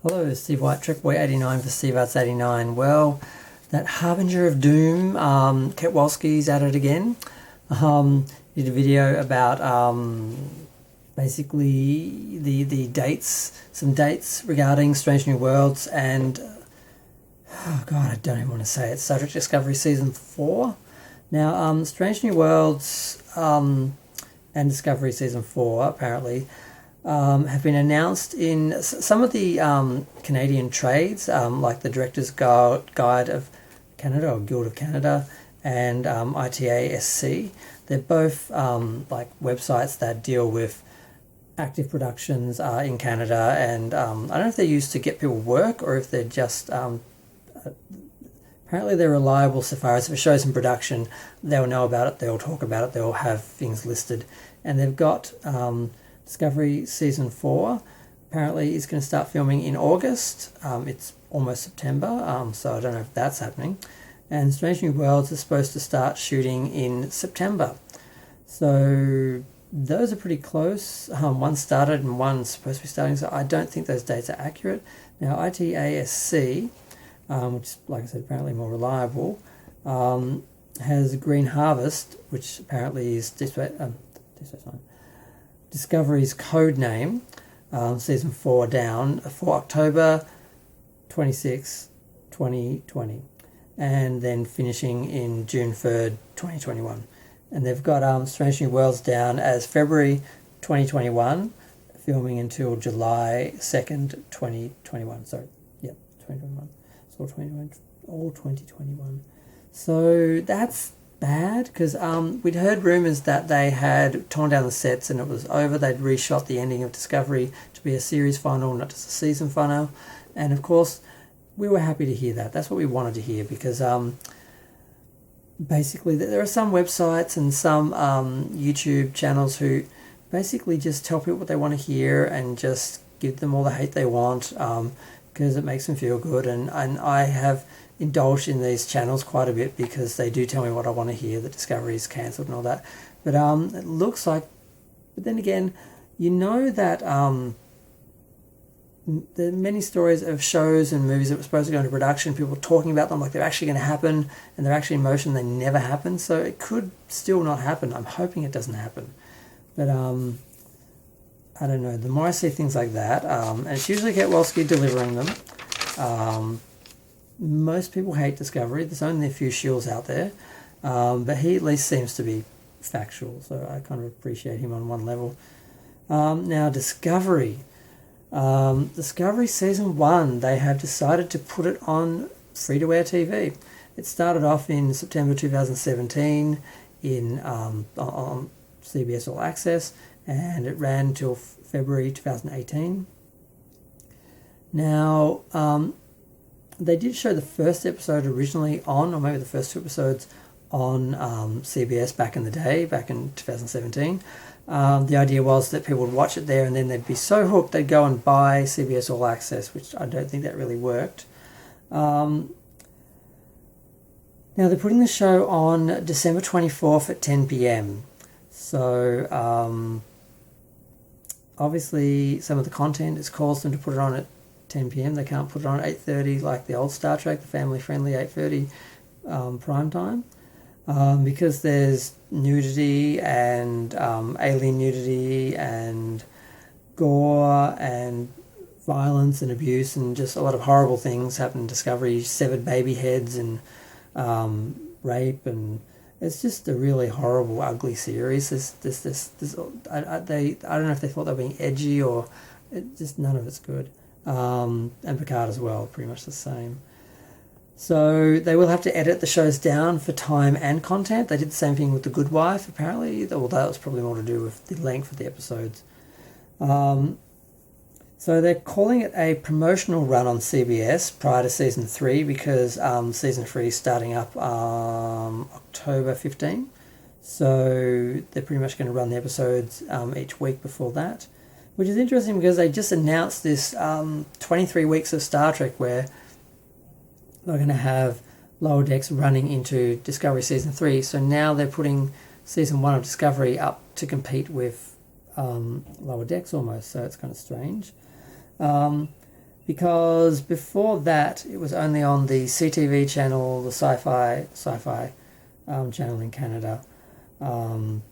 Hello, Steve White, TrekBoy89 for SteveArts89. Well, that Harbinger of Doom, Ketwolski's at it again. Did a video about basically the dates, some dates regarding Strange New Worlds and, oh god, I don't even want to say it, Star Trek Discovery Season 4. Now, Strange New Worlds and Discovery Season 4, apparently, have been announced in some of the Canadian trades, like the Director's Guide of Canada or Guild of Canada and ITASC. They're both like websites that deal with active productions in Canada, and I don't know if they're used to get people work or if they're just apparently they're reliable so far as if a show's in production, they'll know about it, they'll talk about it, they'll have things listed, and they've got Discovery Season 4 apparently is going to start filming in August. It's almost September, so I don't know if that's happening. And Strange New Worlds is supposed to start shooting in September. So those are pretty close. One started and one's supposed to be starting, so I don't think those dates are accurate. Now ITASC, which is, like I said, apparently more reliable, has Green Harvest, which apparently is Discovery's code name, Season 4 down, for October 26, 2020, and then finishing in June 3rd, 2021. And they've got Strange New Worlds down as February 2021, filming until July 2nd, 2021. Sorry, yep, 2021. It's all 2021. So that's bad, because we'd heard rumours that they had torn down the sets and it was over. They'd reshot the ending of Discovery to be a series final, not just a season final. And of course, we were happy to hear that. That's what we wanted to hear, because basically there are some websites and some YouTube channels who basically just tell people what they want to hear and just give them all the hate they want, because it makes them feel good. And I have indulged in these channels quite a bit because they do tell me what I want to hear, that Discovery is cancelled and all that. But it looks like, but then again, you know that there are many stories of shows and movies that were supposed to go into production, people talking about them like they're actually going to happen, and they're actually in motion, they never happen. So it could still not happen. I'm hoping it doesn't happen. But I don't know. The more I see things like that, and it's usually Ketwolski delivering them. Most people hate Discovery. There's only a few shills out there, but he at least seems to be factual, so I kind of appreciate him on one level. Now Discovery Season 1, they have decided to put it on free-to-air TV. It started off in September 2017 on CBS All Access, and it ran until February 2018. Now, they did show the first episode originally on, or maybe the first two episodes on CBS back in the day, back in 2017. The idea was that people would watch it there and then they'd be so hooked they'd go and buy CBS All Access, which I don't think that really worked. Now they're putting the show on December 24th at 10 p.m. So obviously some of the content has caused them to put it on at 10 p.m. They can't put it on at 8:30 like the old Star Trek, the family-friendly 8:30 prime time, because there's nudity and alien nudity and gore and violence and abuse and just a lot of horrible things happen in Discovery, severed baby heads and rape, and it's just a really horrible, ugly series. I don't know if they thought they were being edgy or just none of it's good. And Picard as well, pretty much the same. So they will have to edit the shows down for time and content. They did the same thing with The Good Wife, apparently, although that was probably more to do with the length of the episodes. So they're calling it a promotional run on CBS prior to Season 3, because Season 3 is starting up October 15. So they're pretty much going to run the episodes each week before that, which is interesting because they just announced this 23 weeks of Star Trek where they're going to have Lower Decks running into Discovery Season 3. So now they're putting Season 1 of Discovery up to compete with Lower Decks almost. So it's kind of strange. because before that it was only on the CTV channel, the sci-fi channel in Canada, and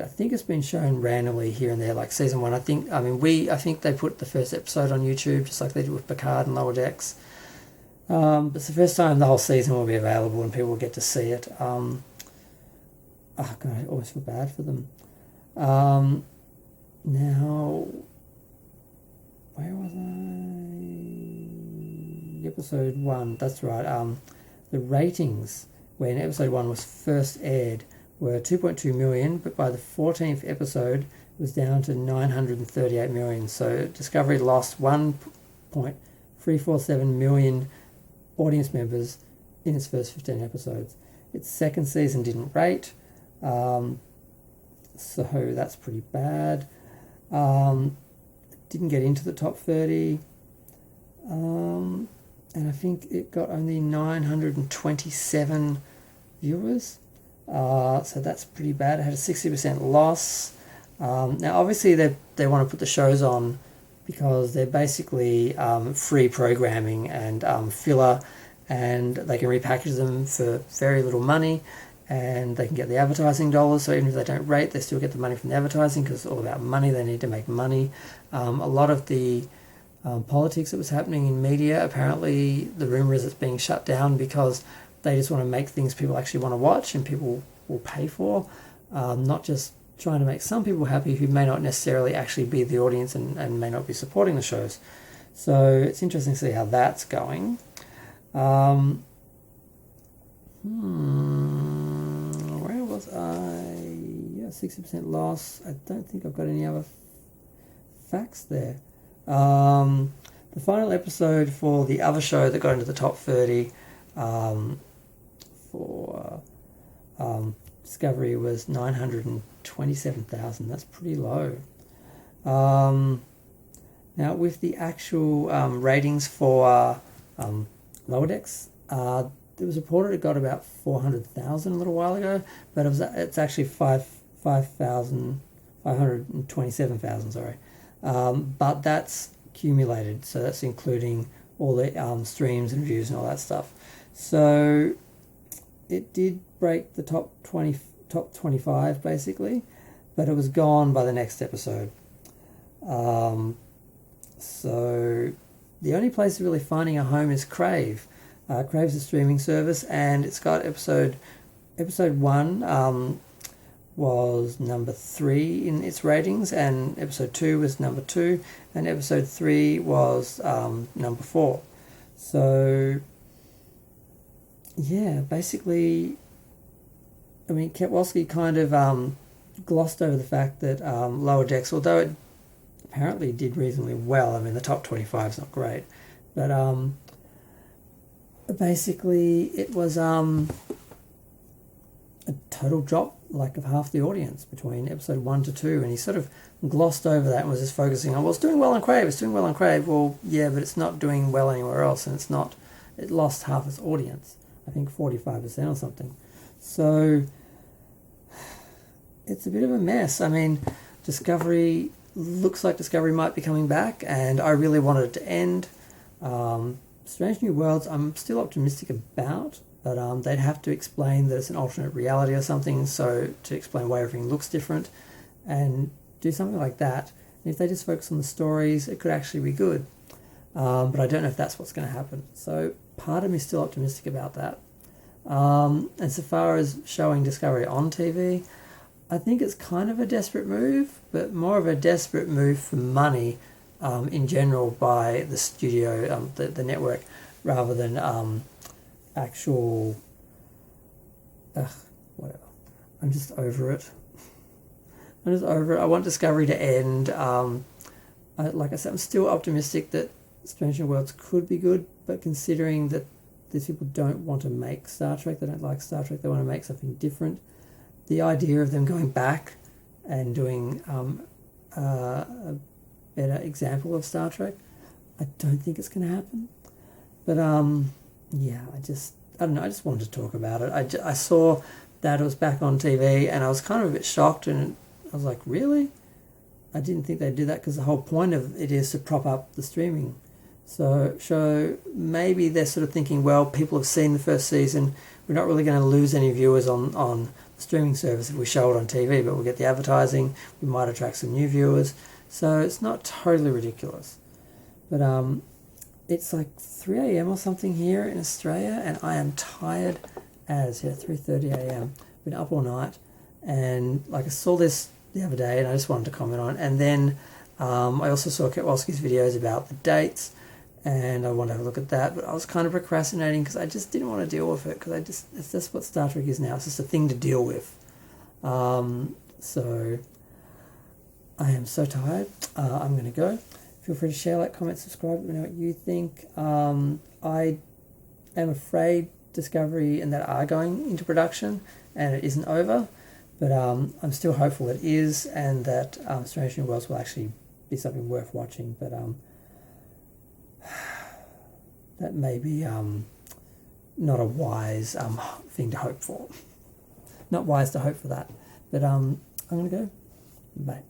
I think it's been shown randomly here and there, like season 1. I think they put the first episode on YouTube, just like they did with Picard and Lower Decks. But it's the first time the whole season will be available and people will get to see it. Oh God, I always feel bad for them. Now, where was I? Episode 1, that's right. The ratings when episode 1 was first aired were 2.2 million, but by the 14th episode it was down to 938 million. So Discovery lost 1.347 million audience members in its first 15 episodes. Its second season didn't rate, so that's pretty bad. Didn't get into the top 30, and I think it got only 927 viewers, so that's pretty bad. It had a 60% loss. Now obviously they want to put the shows on because they're basically free programming and filler, and they can repackage them for very little money, and they can get the advertising dollars. So even if they don't rate, they still get the money from the advertising because it's all about money. They need to make money. A lot of the politics that was happening in media, apparently the rumour is it's being shut down because they just want to make things people actually want to watch and people will pay for, not just trying to make some people happy who may not necessarily actually be the audience and may not be supporting the shows. So it's interesting to see how that's going. Where was I? Yeah, 60% loss. I don't think I've got any other facts there. The final episode for the other show that got into the top 30 for Discovery was 927,000. That's pretty low. Now with the actual ratings for Lower Decks, it was reported it got about 400,000 a little while ago, but it's actually 527,000. Sorry, but that's accumulated, so that's including all the streams and views and all that stuff. So it did break the top 25 basically, but it was gone by the next episode. So the only place really finding a home is Crave. Crave's a streaming service, and it's got episode 1 was number 3 in its ratings, and episode 2 was number 2, and episode 3 was number 4. So yeah, basically, I mean, Kowalski kind of glossed over the fact that Lower Decks, although it apparently did reasonably well, I mean, the top 25 is not great, but basically it was a total drop, like, of half the audience between episode 1 to 2, and he sort of glossed over that and was just focusing on, well, it's doing well on Crave. Well, yeah, but it's not doing well anywhere else, and it lost half its audience, I think 45% or something. So it's a bit of a mess. I mean, looks like Discovery might be coming back, and I really wanted it to end. Strange New Worlds, I'm still optimistic about, but they'd have to explain that it's an alternate reality or something, so to explain why everything looks different, and do something like that. And if they just focus on the stories, it could actually be good. But I don't know if that's what's going to happen. So part of me is still optimistic about that. And so far as showing Discovery on TV, I think it's kind of a desperate move, but more of a desperate move for money in general by the studio, the network, rather than actual... whatever. I'm just over it. I want Discovery to end. Like I said, I'm still optimistic that Strange New Worlds could be good, but considering that these people don't want to make Star Trek, they don't like Star Trek, they want to make something different, the idea of them going back and doing a better example of Star Trek, I don't think it's going to happen. But yeah, I don't know, I just wanted to talk about it. I saw that it was back on TV, and I was kind of a bit shocked, and I was like, really? I didn't think they'd do that because the whole point of it is to prop up the streaming. So maybe they're sort of thinking, well, people have seen the first season. We're not really going to lose any viewers on the streaming service if we show it on TV, but we'll get the advertising. We might attract some new viewers. So it's not totally ridiculous. But it's like 3 a.m. or something here in Australia, and I am tired as, 3:30 a.m. Been up all night, and like I saw this the other day, and I just wanted to comment on it. And then I also saw Ketwolski's videos about the dates, and I wanted to have a look at that, but I was kind of procrastinating because I just didn't want to deal with it, because it's just what Star Trek is now. It's just a thing to deal with. So I am so tired. I'm going to go. Feel free to share, like, comment, subscribe, let me know what you think. I am afraid Discovery and that are going into production, and it isn't over, but I'm still hopeful it is, and that Strange New Worlds will actually be something worth watching. But that may be not a wise thing to hope for. Not wise to hope for that. But I'm going to go. Bye.